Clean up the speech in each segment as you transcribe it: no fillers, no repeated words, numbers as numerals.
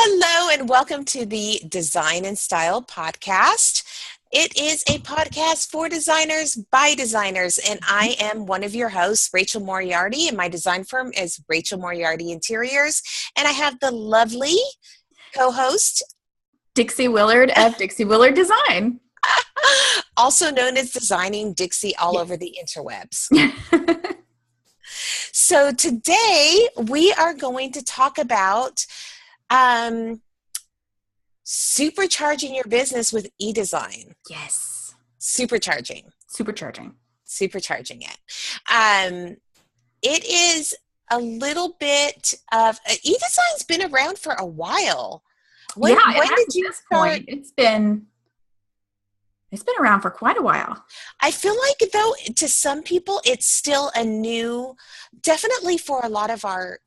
Hello and welcome to the Design and Style podcast. It is a podcast for designers by designers, and I am one of your hosts, Rachel Moriarty, and my design firm is Rachel Moriarty Interiors, and I have the lovely co-host, Dixie Willard of Dixie Willard Design. also known as Designing Dixie all over the interwebs. So today we are going to talk about supercharging your business with e-design. Yes. Supercharging it. It is a little bit of e-design's been around for a while. When did you start? It's been around for quite a while. I feel like, though, to some people, it's still a new, definitely for a lot of our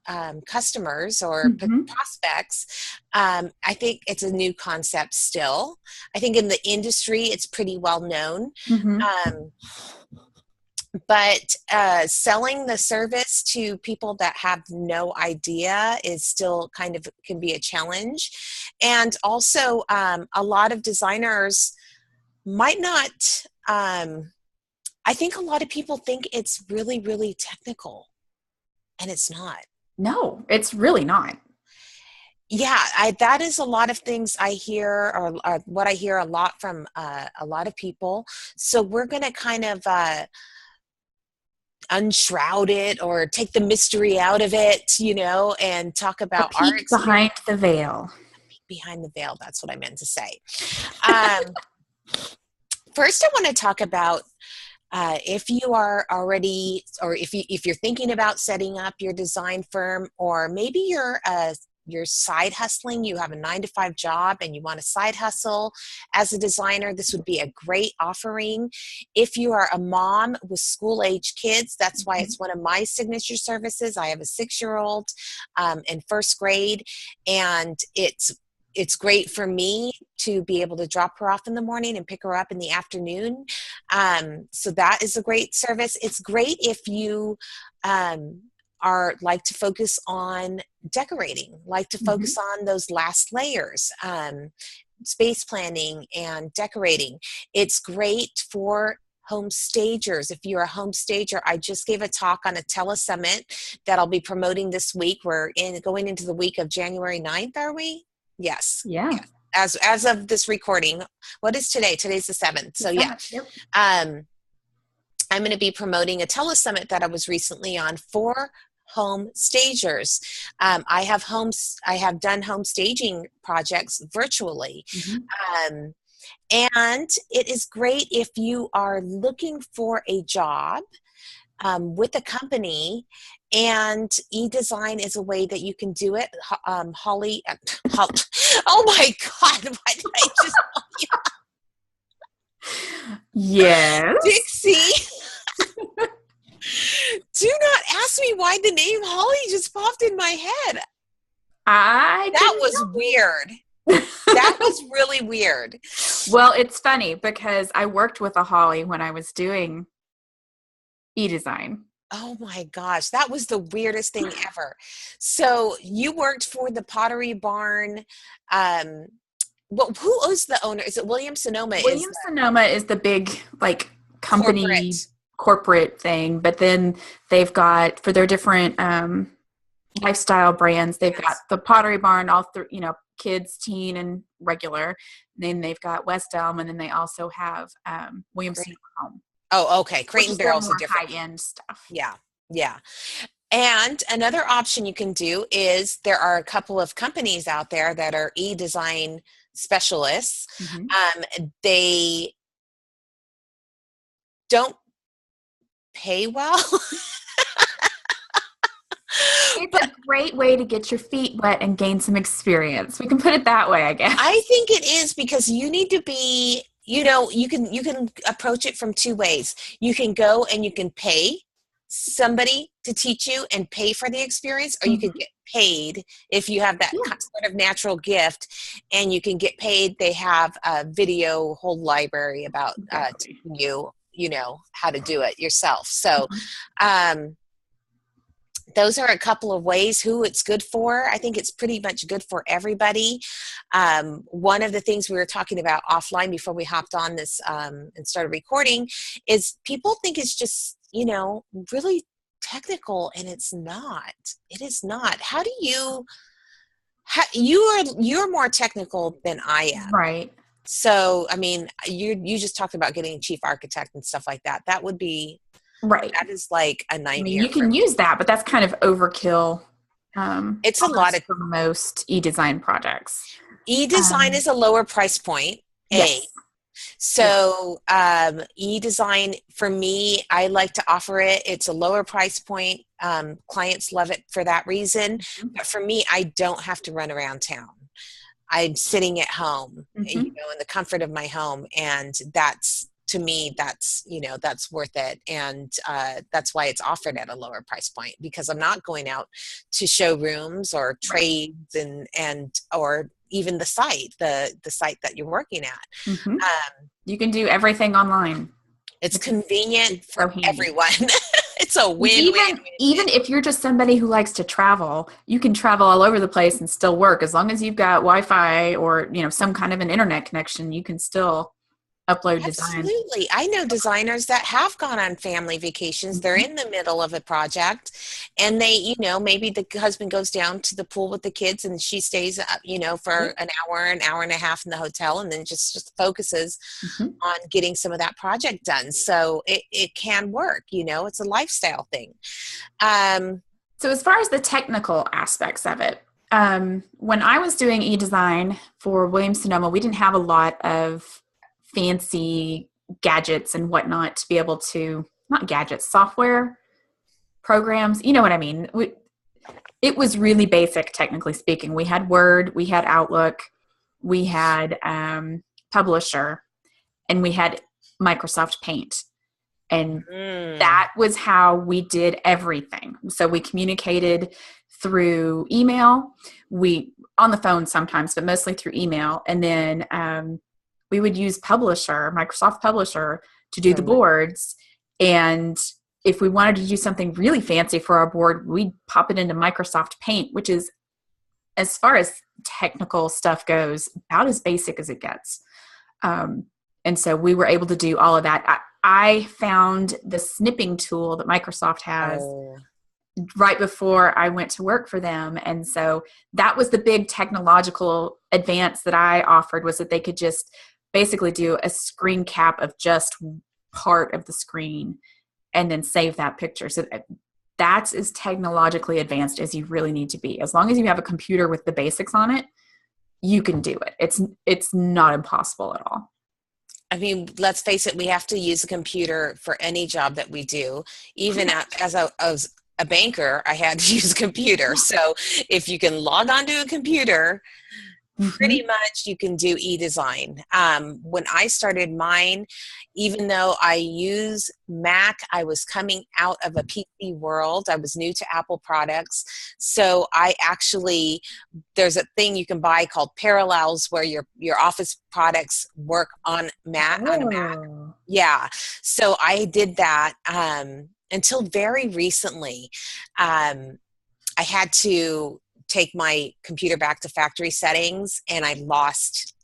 customers or prospects, I think it's a new concept still. I think in the industry, it's pretty well known. But selling the service to people that have no idea is still kind of can be a challenge. And also, a lot of designers might not, I think a lot of people think it's really, really technical, and it's not. No, it's really not. Yeah, that is a lot of things I hear, or what I hear a lot from a lot of people. So we're going to kind of unshroud it or take the mystery out of it, and talk about our experience. Behind the veil. Behind the veil, that's what I meant to say. First, I want to talk about if you are already, or if you're thinking about setting up your design firm, or maybe you're side hustling. You have a 9-to-5 job and you want a side hustle as a designer. This would be a great offering. If you are a mom with school-age kids, that's why it's one of my signature services. I have a 6-year-old in first grade, and it's great for me to be able to drop her off in the morning and pick her up in the afternoon. So that is a great service. It's great if you are like to focus on decorating, like to focus on those last layers, space planning and decorating. It's great for home stagers. If you're a home stager, I just gave a talk on a telesummit that I'll be promoting this week. We're going into the week of January 9th, are we? Yes. Yeah. As of this recording, what is today? Today's the 7th. So yeah. Yep. I'm going to be promoting a telesummit that I was recently on for home stagers. I have done home staging projects virtually. And it is great if you are looking for a job with a company, and e-design is a way that you can do it. Holly, oh my God, why did I just call you? Yes. Dixie, do not ask me why the name Holly just popped in my head. That was weird. That was really weird. Well, it's funny because I worked with a Holly when I was doing e-design. Oh my gosh, that was the weirdest thing ever. So you worked for the Pottery Barn. Well, who is the owner? Is it Williams Sonoma? Williams Sonoma is the big company corporate thing, but then they've got, for their different lifestyle brands, they've got the Pottery Barn, all through, kids, teen, and regular. And then they've got West Elm, and then they also have Williams Sonoma Home. Oh, okay. Crate and Barrel's a different high-end stuff. Yeah. And another option you can do is there are a couple of companies out there that are e-design specialists. They don't pay well. It's a great way to get your feet wet and gain some experience. We can put it that way, I guess. I think it is, because you need to be, you can approach it from two ways. You can go and you can pay somebody to teach you and pay for the experience, or you can get paid if you have that sort of natural gift, and you can get paid. They have a video whole library about teaching you, how to do it yourself. So those are a couple of ways who it's good for. I think it's pretty much good for everybody. One of the things we were talking about offline before we hopped on this and started recording is people think it's just, really technical, and it's not. It is not. How do you, you're more technical than I am. Right. So, I mean, you just talked about getting a chief architect and stuff like that. That would be, Right. that is like a I mean, nightmare you for can me. use that, but that's kind of overkill, It's a lot almost of for most e-design projects. e-design is a lower price point. A Yes. Yeah. So e-design for me, I like to offer it. It's a lower price point. Clients love it for that reason. But for me, I don't have to run around town. I'm sitting at home, Mm-hmm. in the comfort of my home, and that's, to me, that's worth it, and that's why it's offered at a lower price point, because I'm not going out to showrooms or Right. trades and or even the site that you're working at. Mm-hmm. Um, You can do everything online, it's which is convenient so for handy. everyone. It's a And even if you're just somebody who likes to travel, you can travel all over the place and still work as long as you've got Wi-Fi or some kind of an internet connection. You can still upload designs. Absolutely. I know designers that have gone on family vacations. They're Mm-hmm. in the middle of a project, and they, maybe the husband goes down to the pool with the kids and she stays up, for an hour and a half in the hotel, and then just focuses Mm-hmm. on getting some of that project done. So it can work, it's a lifestyle thing. Um, So as far as the technical aspects of it, when I was doing e-design for Williams Sonoma, we didn't have a lot of fancy gadgets and whatnot to be able to, not gadgets, software programs. You know what I mean? It was really basic, technically speaking. We had Word, we had Outlook, we had Publisher, and we had Microsoft Paint. And mm, that was how we did everything. So we communicated through email, we on the phone sometimes, but mostly through email. And then we would use Publisher, Microsoft Publisher, to do the boards. And if we wanted to do something really fancy for our board, we'd pop it into Microsoft Paint, which is, as far as technical stuff goes, about as basic as it gets. And so we were able to do all of that. I found the snipping tool that Microsoft has oh, right before I went to work for them. And so that was the big technological advance that I offered, was that they could just basically do a screen cap of just part of the screen and then save that picture. So that's as technologically advanced as you really need to be. As long as you have a computer with the basics on it, you can do it. It's not impossible at all. I mean, let's face it, we have to use a computer for any job that we do. Even as a banker, I had to use a computer. So if you can log onto a computer, Mm-hmm. pretty much you can do e-design. When I started mine, even though I use Mac, I was coming out of a PC world. I was new to Apple products. So I actually, there's a thing you can buy called Parallels, where your office products work on a Mac. Oh. Yeah. So I did that until very recently. I had to take my computer back to factory settings, and I lost,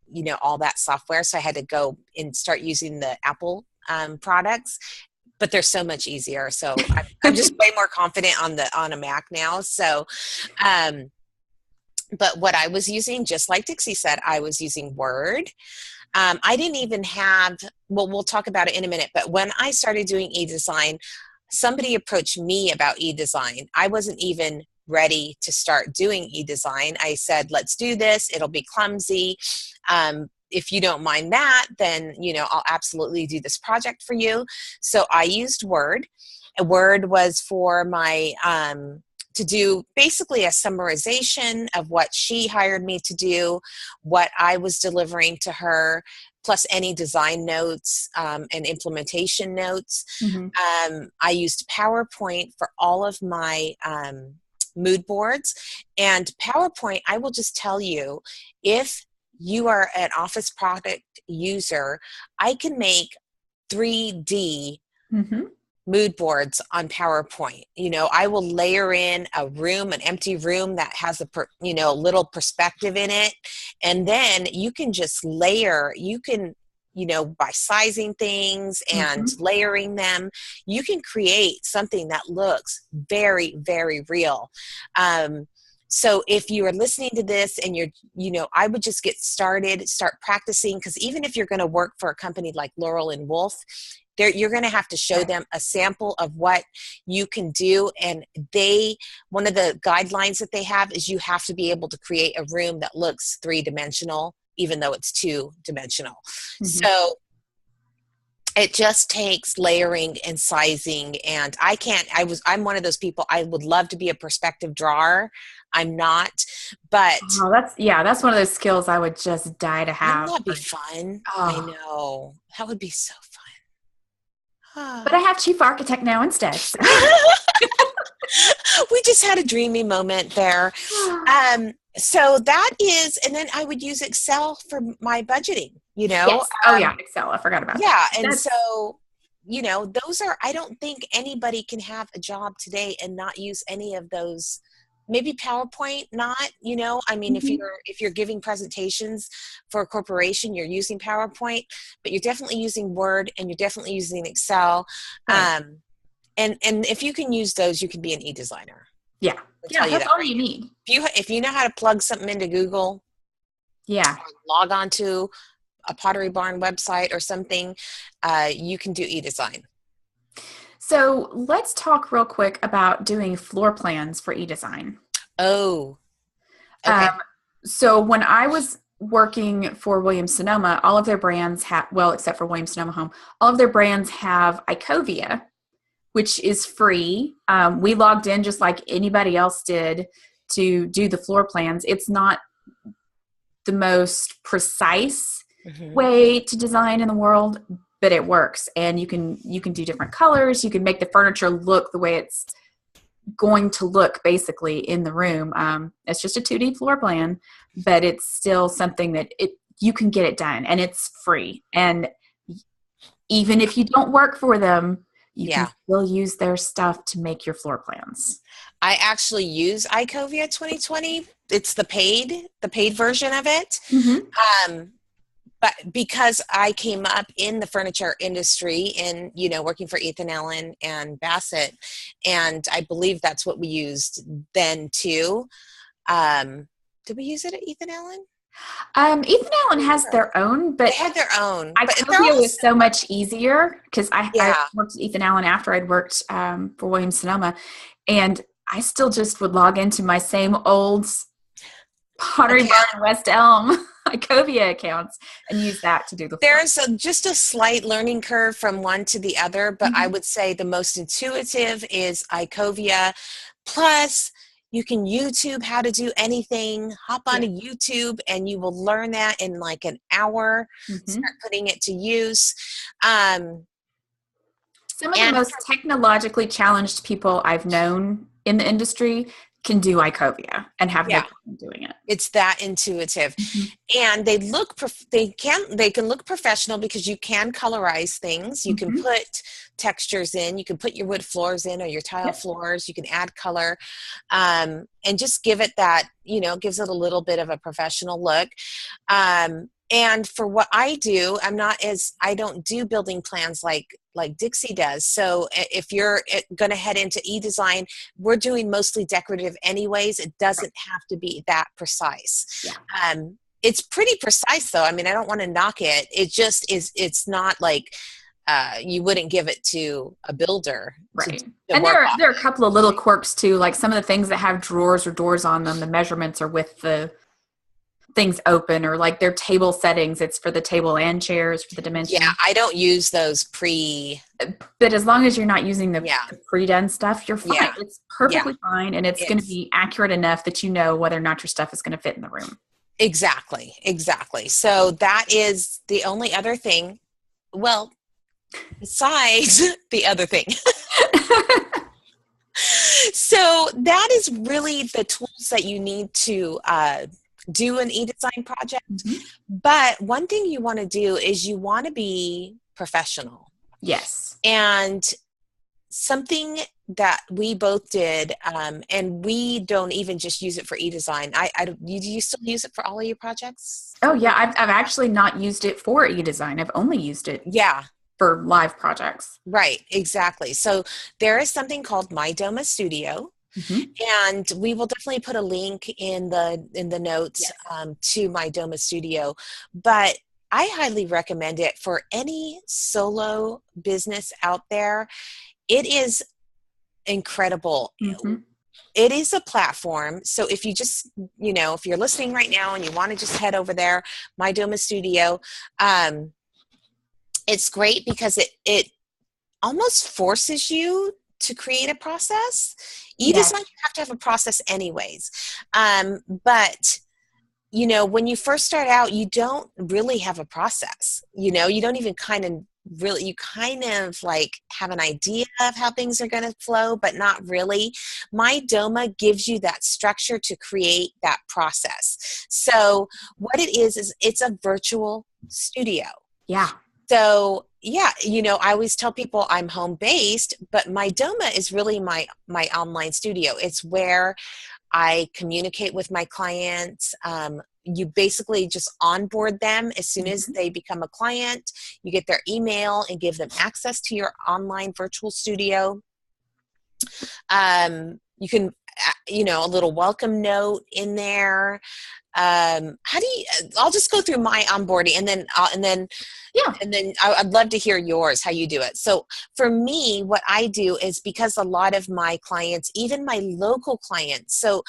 all that software. So I had to go and start using the Apple products, but they're so much easier. So I'm just way more confident on a Mac now. So, but what I was using, just like Dixie said, I was using Word. I didn't even have, well, we'll talk about it in a minute, but when I started doing e-design, somebody approached me about e-design. I wasn't even ready to start doing e-design. I said, let's do this. It'll be clumsy. If you don't mind that, then, I'll absolutely do this project for you. So I used Word. Word was for my, to do basically a summarization of what she hired me to do, what I was delivering to her, plus any design notes and implementation notes. Mm-hmm. I used PowerPoint for all of my mood boards. And PowerPoint, I will just tell you, if you are an office product user, I can make 3D Mm-hmm. mood boards on PowerPoint. I will layer in a room, an empty room that has a little perspective in it. And then you can just layer, by sizing things and Mm-hmm. layering them, you can create something that looks very, very real. So if you are listening to this and I would just get started, start practicing, because even if you're going to work for a company like Laurel and Wolf, you're going to have to show them a sample of what you can do. And one of the guidelines that they have is you have to be able to create a room that looks three-dimensional, even though it's two-dimensional. Mm-hmm. So it just takes layering and sizing. And I'm one of those people, I would love to be a perspective drawer. I'm not, but that's one of those skills I would just die to have. wouldn't that be fun? I know. That would be so fun. But I have chief architect now instead. So. We just had a dreamy moment there. So that is, and then I would use Excel for my budgeting, Yes. Oh yeah, Excel. I forgot about that. Yeah. And so, those I don't think anybody can have a job today and not use any of those. Maybe PowerPoint, not, I mean, Mm-hmm. if you're giving presentations for a corporation, you're using PowerPoint, but you're definitely using Word and you're definitely using Excel. Right. And if you can use those, you can be an e-designer. Yeah. That's all you need. If you know how to plug something into Google, or log on to a Pottery Barn website or something, you can do e-design. So let's talk real quick about doing floor plans for e-design. Oh, okay. So when I was working for Williams-Sonoma, all of their brands except for Williams-Sonoma Home, all of their brands have Icovia, which is free. We logged in just like anybody else did to do the floor plans. It's not the most precise way to design in the world, but it works. And you can do different colors. You can make the furniture look the way it's going to look basically in the room. It's just a 2D floor plan, but it's still something that you can get it done, and it's free. And even if you don't work for them, you can still use their stuff to make your floor plans. I actually use Icovia 2020. It's the paid version of it. Mm-hmm. But because I came up in the furniture industry and, working for Ethan Allen and Bassett, and I believe that's what we used then too. Did we use it at Ethan Allen? Ethan Allen has their own, but they had their own. Icovia was so much easier because I worked at Ethan Allen after I'd worked for Williams-Sonoma, and I still just would log into my same old Pottery Barn West Elm Icovia accounts and use that to do the floor. There's just a slight learning curve from one to the other, but I would say the most intuitive is Icovia. Plus, you can YouTube how to do anything. Hop onto YouTube and you will learn that in like an hour. Start putting it to use. Some of the most technologically challenged people I've known in the industry can do Icovia and have no problem doing it. It's that intuitive. And they can look professional because you can colorize things. You can put textures in, you can put your wood floors in or your tile floors, you can add color, and just give it that, gives it a little bit of a professional look. And for what I do, I don't do building plans like Dixie does. So if you're going to head into e-design, we're doing mostly decorative anyways. It doesn't have to be that precise. It's pretty precise though. I mean, I don't want to knock it. It just is. It's not like you wouldn't give it to a builder. Right. And there are a couple of little quirks too, like some of the things that have drawers or doors on them, the measurements are with the things open, or like their table settings, it's for the table and chairs for the dimension. Yeah, I don't use those but as long as you're not using the pre-done stuff, you're fine. Yeah. It's perfectly fine, and it's going to be accurate enough that you know whether or not your stuff is going to fit in the room. Exactly. So that is the only other thing, well, besides the other thing. So that is really the tools that you need to do an e-design project. But one thing you want to do is you want to be professional. Yes. And something that we both did, and we don't even just use it for e-design. Do you still use it for all of your projects? Oh yeah, I've actually not used it for e-design. I've only used it Yeah, for live projects. right, exactly. So there is something called My Doma Studio, Mm-hmm. and we will definitely put a link in the notes, Yes. to My Doma Studio. But I highly recommend it for any solo business out there. It is incredible. Mm-hmm. It is a platform. So if you just, if you're listening right now and you want to just head over there, My Doma Studio, um, it's great because it almost forces you to create a process. Yes. E-design, you have to have a process anyways. But when you first start out, you don't really have a process. You don't even you kind of like have an idea of how things are going to flow, but not really. My Doma gives you that structure to create that process. So what it is it's a virtual studio. Yeah. So yeah, I always tell people I'm home based, but my Doma is really my online studio. It's where I communicate with my clients. You basically just onboard them as soon as Mm-hmm. they become a client. You get their email and give them access to your online virtual studio. You can, a little welcome note in there. How do you? I'll just go through my onboarding, and then Yeah. I'd love to hear yours, how you do it. So for me, what I do is, because a lot of my clients, even my local clients, so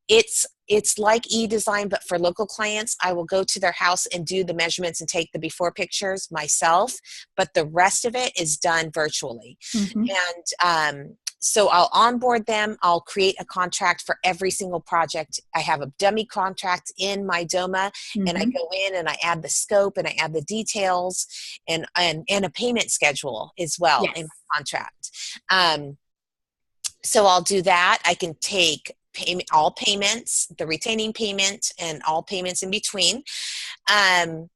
it's like e-design, but for local clients, I will go to their house and do the measurements and take the before pictures myself, but the rest of it is done virtually. Mm-hmm. And so I'll onboard them. I'll create a contract for every single project. I have a dummy contract in my Doma, and I Mm-hmm. go in and I add the scope and I add the details, and a payment schedule as well in Yes. my contract. So I'll do that. I can take all payments, the retaining payment, and all payments in between. Um,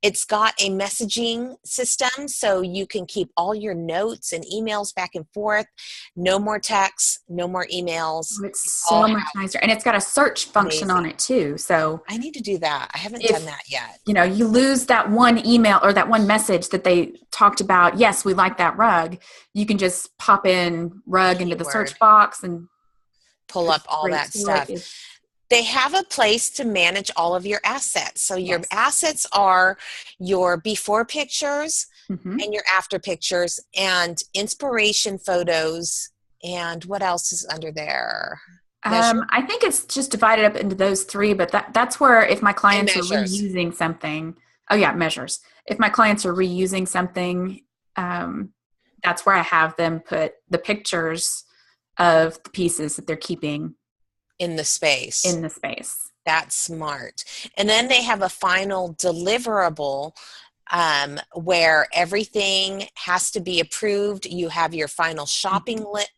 it's got a messaging system, so you can keep all your notes and emails back and forth. No more texts, no more emails. Oh, it's It's all so much nicer. And it's got a search function amazing. on it too. So I need to do that. I haven't done if that yet. you lose that one email or that one message that they talked about, yes, we like that rug, you can just pop in The rug into the keyword, search box and pull go up all straight that to it. stuff. They have a place to manage all of your assets. So your Yes. assets are your before pictures Mm-hmm. and your after pictures and inspiration photos. And what else is under there? Measure I think it's just divided up into those three, but that's where if my and clients are measures reusing something, oh yeah, measures. If my clients are reusing something, um, that's where I have them put the pictures of the pieces that they're keeping in the space. in the space. That's smart. And then they have a final deliverable, where everything has to be approved. You have your final shopping Mhm. list.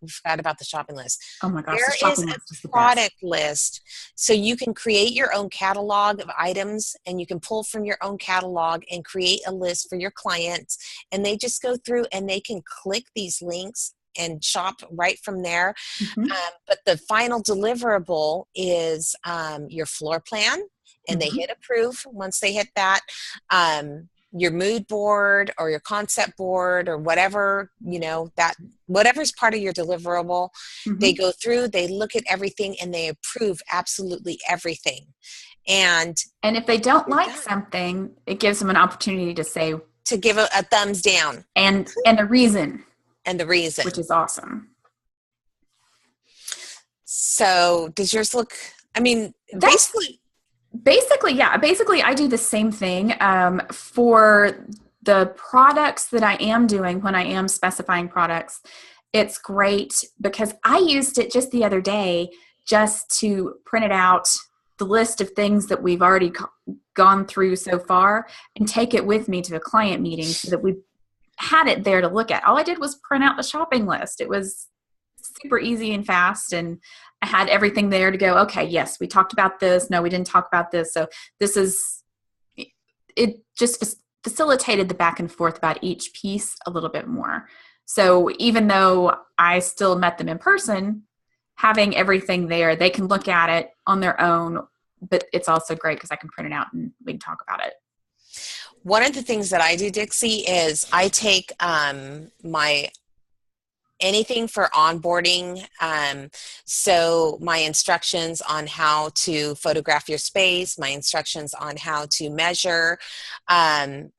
We forgot about the shopping list. Oh my gosh, the There is shopping list is the a best. product list, so you can create your own catalog of items, and you can pull from your own catalog and create a list for your clients, and they just go through and they can click these links and shop right from there. Mm-hmm. But the final deliverable is, your floor plan, and they Mm-hmm. hit approve. Once they hit that, your mood board or your concept board or whatever, that whatever's part of your deliverable, they Mm-hmm. go through, they look at everything, and they approve absolutely everything. And And if they don't you're like done. something, it gives them an opportunity to say To give a thumbs down and the reason, and the which reason. is awesome. So does yours look, I mean, That's basically I do the same thing for the products that I am doing when I am specifying products. It's great because I used it just the other day just to print it out the list of things that we've already gone through so far and take it with me to a client meeting so that we had it there to look at. All I did was print out the shopping list. It was super easy and fast, and I had everything there to go, okay, yes, we talked about this. No, we didn't talk about this. So this is, it just facilitated the back and forth about each piece a little bit more. So even though I still met them in person, having everything there, they can look at it on their own, but it's also great because I can print it out and we can talk about it. One of the things that I do, Dixie, is I take my anything for onboarding. So my instructions on how to photograph your space, my instructions on how to measure, any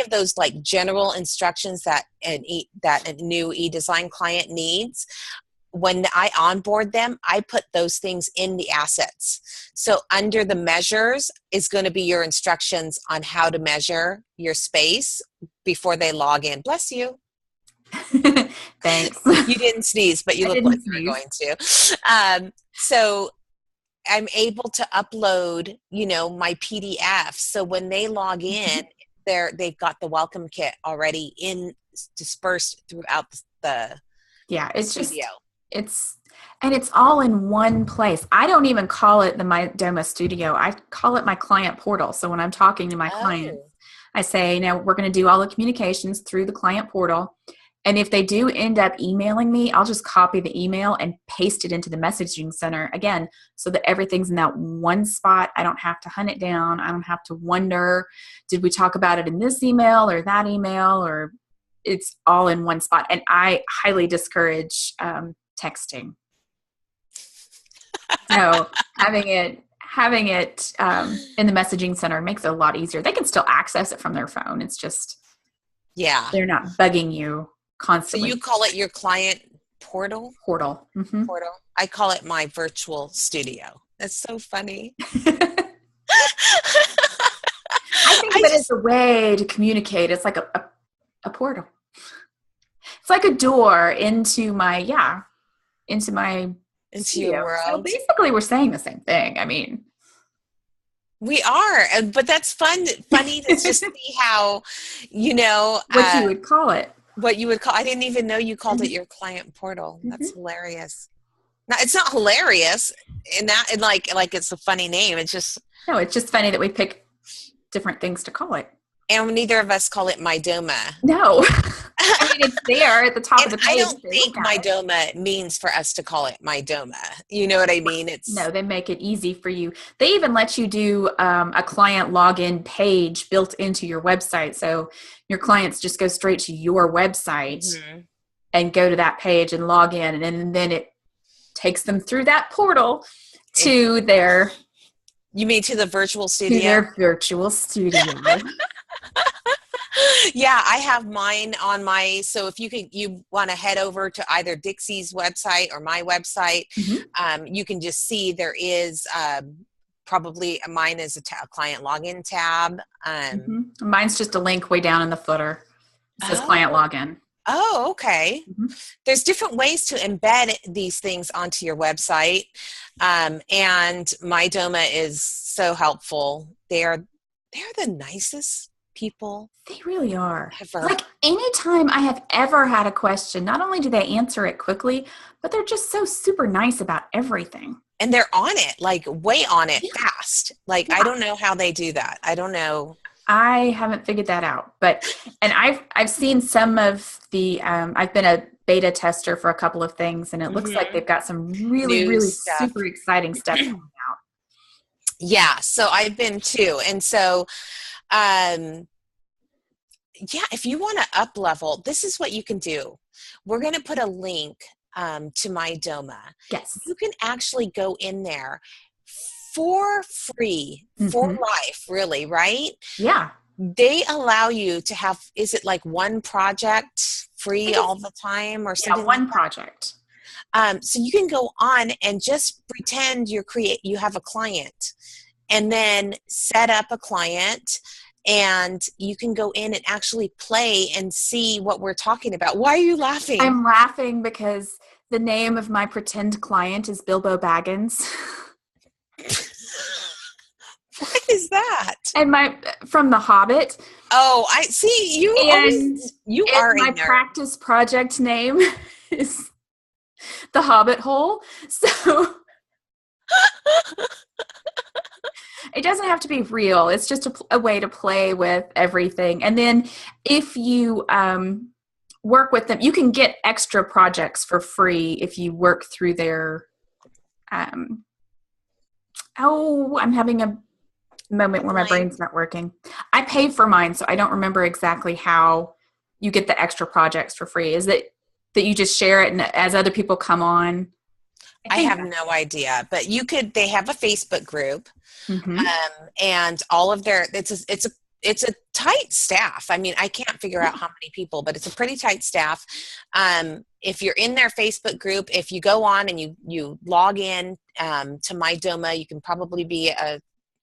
of those like general instructions that that a new e-design client needs. When I onboard them, I put those things in the assets. So under the measures is going to be your instructions on how to measure your space before they log in. Bless you. Thanks. You didn't sneeze, but you look like you were going to. So I'm able to upload, my PDF. So when they log in, they've got the welcome kit already dispersed throughout the it's studio. It's all in one place. I don't even call it the My Doma Studio. I call it my client portal. So when I'm talking to my clients, I say, now we're going to do all the communications through the client portal. And if they do end up emailing me, I'll just copy the email and paste it into the messaging center again, so that everything's in that one spot. I don't have to hunt it down. I don't have to wonder, did we talk about it in this email or that email, or it's all in one spot. And I highly discourage texting. So having it in the messaging center makes it a lot easier. They can still access it from their phone. It's just, they're not bugging you constantly. So you call it your client portal? Portal. Mm-hmm. Portal. I call it my virtual studio. That's so funny. I think of it as a way to communicate. It's like a portal. It's like a door into your world. So basically we're saying the same thing. I mean, we are, but that's funny to just see how, what you would call it. What you would call, I didn't even know you called it your client portal. That's hilarious. Now, it's not hilarious in that, and like it's a funny name. It's just funny that we pick different things to call it. And neither of us call it My Doma. No. I mean, it's there at the top of the page. I don't think My Doma means for us to call it My Doma. You know what I mean? No, they make it easy for you. They even let you do a client login page built into your website. So your clients just go straight to your website and go to that page and log in. And then it takes them through that portal to their... You mean to the virtual studio? To their virtual studio. Yeah, I have mine on so if you want to head over to either Dixie's website or my website, you can just see there is probably mine is a client login tab. Mine's just a link way down in the footer. It says client login. Oh, okay. There's different ways to embed these things onto your website. And My Doma is so helpful. They're the nicest people. They really are. Ever. Like anytime I have ever had a question, not only do they answer it quickly, but they're just so super nice about everything. And they're on it, like way on it fast. Like, I don't know how they do that. I don't know. I haven't figured that out, and I've seen some of the, I've been a beta tester for a couple of things, and it looks like they've got some really super exciting stuff coming out. Yeah. So I've been too. And so, if you want to up level, this is what you can do. We're going to put a link to My Doma. Yes. You can actually go in there for free, for life, really, right? Yeah. They allow you to have, is it like one project free all the time or something? Yeah, one project. So you can go on and just pretend you have a client, and then set up a client, and you can go in and actually play and see what we're talking about. Why are you laughing? I'm laughing because the name of my pretend client is Bilbo Baggins. What is that? And from The Hobbit. Oh, I see. You are my practice project name is The Hobbit Hole. So it doesn't have to be real. It's just a way to play with everything. And then if you work with them. You can get extra projects for free if you work through their, I'm having a moment where my brain's not working. I paid for mine, so I don't remember exactly how you get the extra projects for free. Is it that you just share it and as other people come on? I have no idea, but they have a Facebook group, Mm-hmm. and all of it's a tight staff. I mean, I can't figure out how many people, but it's a pretty tight staff. If you're in their Facebook group, if you go on and you log in to My Doma, you can probably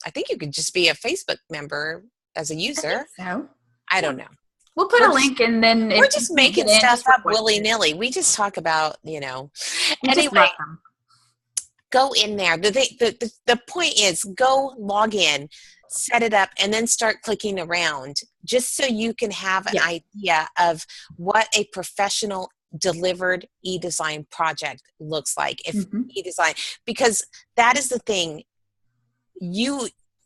I think you could just be a Facebook member as a user. I don't know. We'll put a link, and then we're just making stuff up willy-nilly. We just talk about, anyway, go in there. The point is, go log in, set it up, and then start clicking around just so you can have an idea of what a professional delivered e-design project looks like. If e-design, because that is the thing,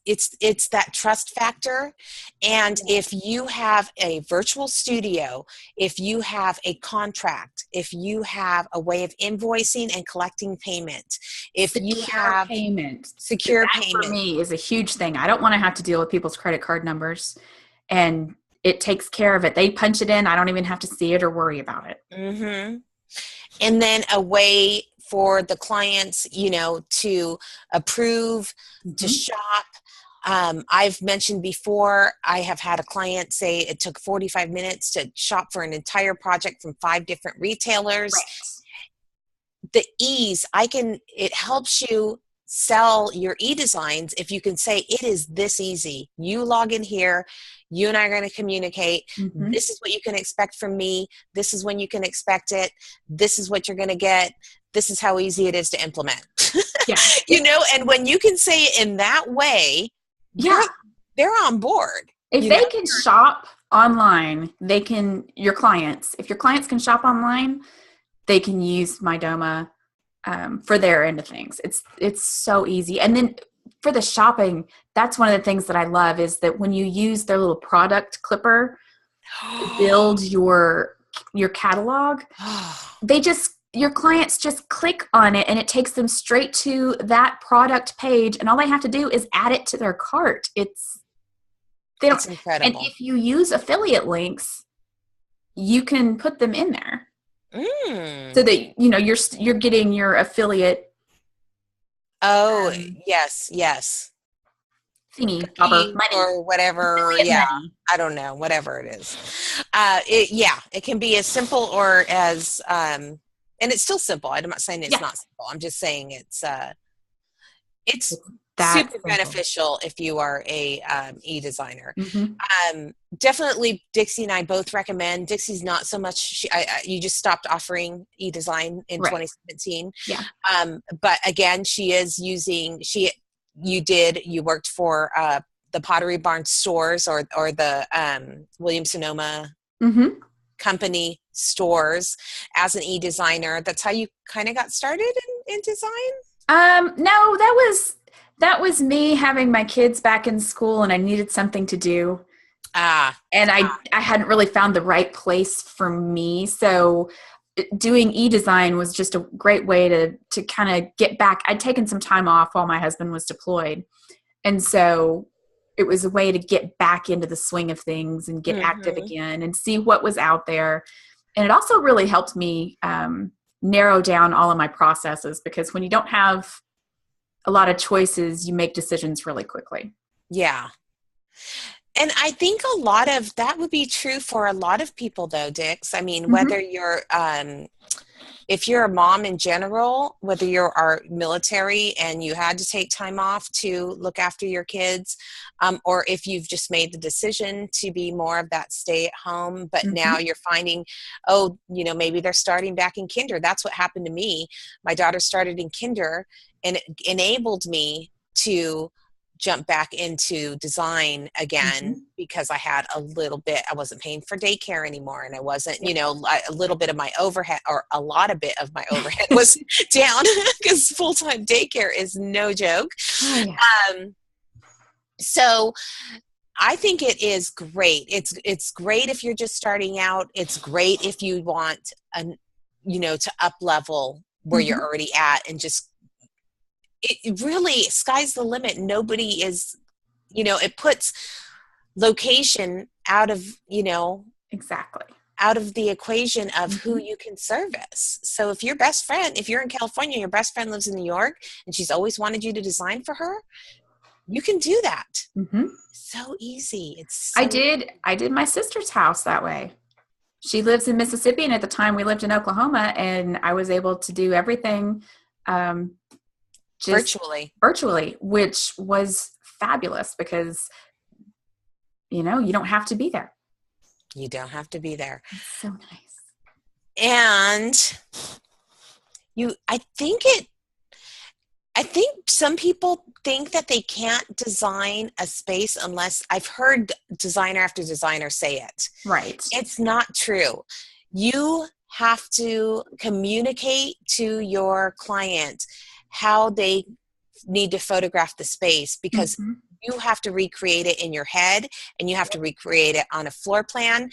it's that trust factor. And if you have a virtual studio, if you have a contract, if you have a way of invoicing and collecting payment, if you have secure payment, for me is a huge thing. I don't want to have to deal with people's credit card numbers, and it takes care of it. They punch it in. I don't even have to see it or worry about it. Mm-hmm. And then a way for the clients, to approve, to shop. I've mentioned before, I have had a client say it took 45 minutes to shop for an entire project from 5 different retailers. Right. The ease, it helps you sell your e-designs if you can say it is this easy. You log in here, you and I are going to communicate. This is what you can expect from me. This is when you can expect it. This is what you're going to get. This is how easy it is to implement. And when you can say it in that way, they're on board. If they can shop online, your clients can shop online, they can use MyDoma for their end of things. It's so easy. And then for the shopping, that's one of the things that I love is that when you use their little product clipper to build your catalog, your clients just click on it and it takes them straight to that product page, and all they have to do is add it to their cart. It's incredible. And if you use affiliate links, you can put them in there. So that you're getting your affiliate yes thingy money or whatever. Money. I don't know, whatever it is. It can be as simple or as and it's still simple. I'm not saying it's not simple. I'm just saying it's super beneficial if you are a e-designer. Definitely Dixie and I both recommend. Dixie's not so much, you just stopped offering e-design in 2017. But again, she is using, you worked for the Pottery Barn stores or the Williams-Sonoma company stores as an e-designer. That's how you kind of got started in design? No, that was me having my kids back in school and I needed something to do. And I hadn't really found the right place for me. So doing e-design was just a great way to kind of get back. I'd taken some time off while my husband was deployed. And so it was a way to get back into the swing of things and get active again and see what was out there. And it also really helped me narrow down all of my processes, because when you don't have a lot of choices, you make decisions really quickly. Yeah. And I think a lot of that would be true for a lot of people though, Dix. I mean, whether you're, if you're a mom in general, whether you're our military and you had to take time off to look after your kids, or if you've just made the decision to be more of that stay at home, but now you're finding, maybe they're starting back in kinder. That's what happened to me. My daughter started in kinder, and it enabled me to jump back into design again because I had I wasn't paying for daycare anymore, and I wasn't, a little bit of my overhead, or a lot of bit of my overhead was down because full-time daycare is no joke. So I think it is great. It's great if you're just starting out. It's great if you want to up level where you're already at, and just it really, sky's the limit. Nobody is, it puts location out of, Exactly. out of the equation of who you can service. So if your best friend, if you're in California, your best friend lives in New York and she's always wanted you to design for her, you can do that. So easy. I did my sister's house that way. She lives in Mississippi, and at the time we lived in Oklahoma, and I was able to do everything just virtually, which was fabulous because, you don't have to be there. You don't have to be there. It's so nice. And I think some people think that they can't design a space unless, I've heard designer after designer say it. Right. It's not true. You have to communicate to your client how they need to photograph the space, because you have to recreate it in your head and you have to recreate it on a floor plan.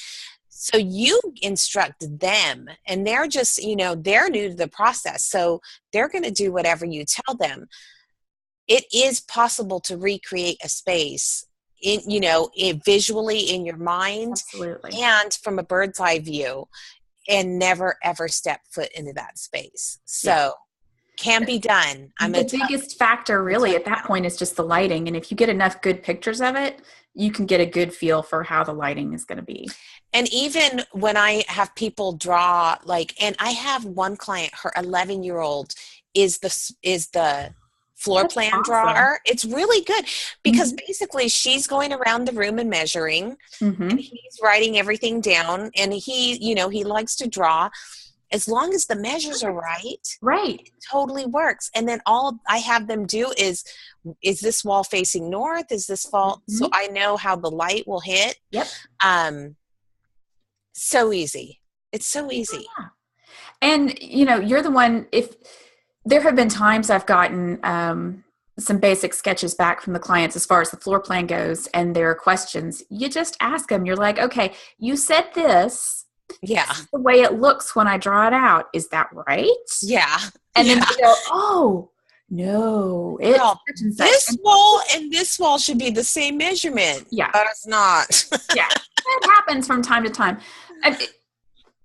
So you instruct them, and they're just, they're new to the process. So they're going to do whatever you tell them. It is possible to recreate a space visually in your mind. Absolutely. And from a bird's eye view, and never ever step foot into that space. So can be done. The biggest factor really at that point is just the lighting. And if you get enough good pictures of it, you can get a good feel for how the lighting is going to be. And even when I have people draw, and I have one client, her 11-year-old is the floor plan drawer. It's really good because basically she's going around the room and measuring, and he's writing everything down, and he likes to draw. As long as the measures are right, it totally works. And then all I have them do is this wall facing north? Is this wall? So I know how the light will hit. Yep. So easy. It's so easy. Yeah. And, you're the one, if there have been times I've gotten some basic sketches back from the clients as far as the floor plan goes, and there are questions, you just ask them. You're like, okay, you said this. Yeah. This is the way it looks when I draw it out. Is that right? Yeah. And then they go, oh, no. This wall and this wall should be the same measurement. Yeah. But it's not. Yeah. It happens from time to time.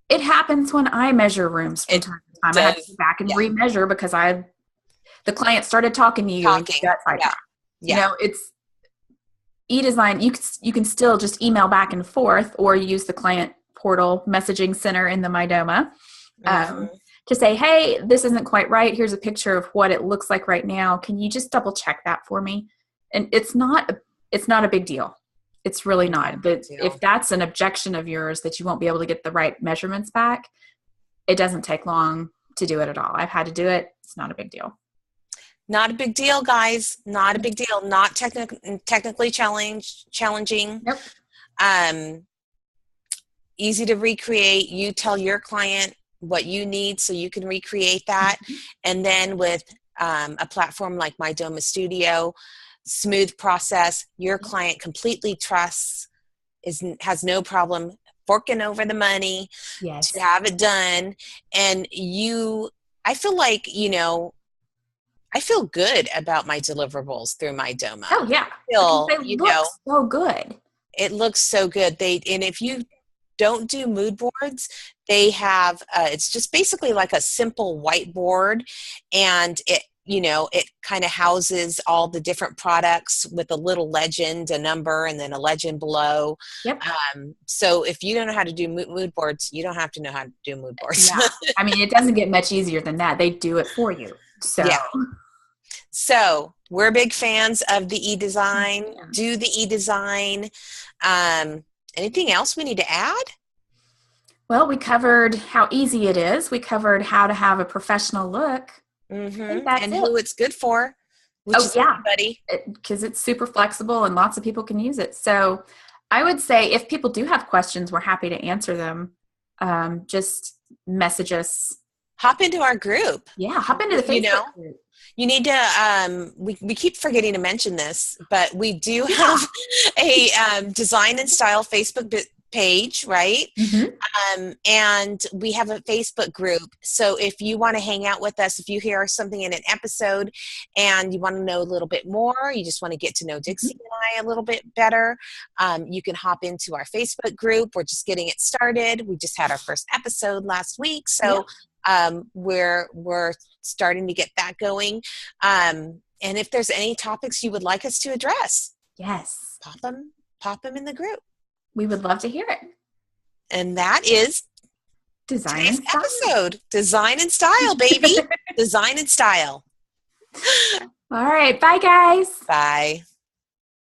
It happens when I measure rooms from time to time. I have to go back and remeasure because the client started talking to you. It's eDesign. You can still just email back and forth, or use the client portal messaging center in the MyDoma to say, hey, this isn't quite right. Here's a picture of what it looks like right now. Can you just double check that for me? And it's not a big deal. It's really not. But if that's an objection of yours that you won't be able to get the right measurements back, it doesn't take long to do it at all. I've had to do it. It's not a big deal. Not a big deal, guys. Not a big deal. Not technically challenging. Nope. Easy to recreate. You tell your client what you need so you can recreate that. And then with a platform like MyDoma Studio, smooth process, your client completely trusts, has no problem forking over the money to have it done. And I feel like, I feel good about my deliverables through MyDoma. Oh yeah. They look so good. It looks so good. And if you don't do mood boards, they have it's just basically like a simple whiteboard, and it kind of houses all the different products with a little legend, a number, and then a legend below. Yep. So if you don't know how to do mood boards, you don't have to know how to do mood boards. Yeah. I mean, it doesn't get much easier than that. They do it for you. So yeah. So we're big fans of the eDesign. Yeah. Do the eDesign. Anything else we need to add? Well, we covered how easy it is. We covered how to have a professional look. And who it's good for, which is everybody. Because it's super flexible and lots of people can use it. So I would say if people do have questions, we're happy to answer them. Just message us hop into our group. Yeah, hop into the You know, Facebook group. you need to, we keep forgetting to mention this, but we do Yeah. have a Design and Style Facebook page, right? Mm-hmm. And we have a Facebook group. So if you want to hang out with us, if you hear something in an episode and you want to know a little bit more, you just want to get to know Dixie and I a little bit better, you can hop into our Facebook group. We're just getting it started. We just had our first episode last week. Yep. So we're starting to get that going. And if there's any topics you would like us to address, Yes. pop them in the group. We would love to hear it. And that is Design today's and Style. episode. Design and Style, baby. Design and Style. All right. Bye, guys. Bye.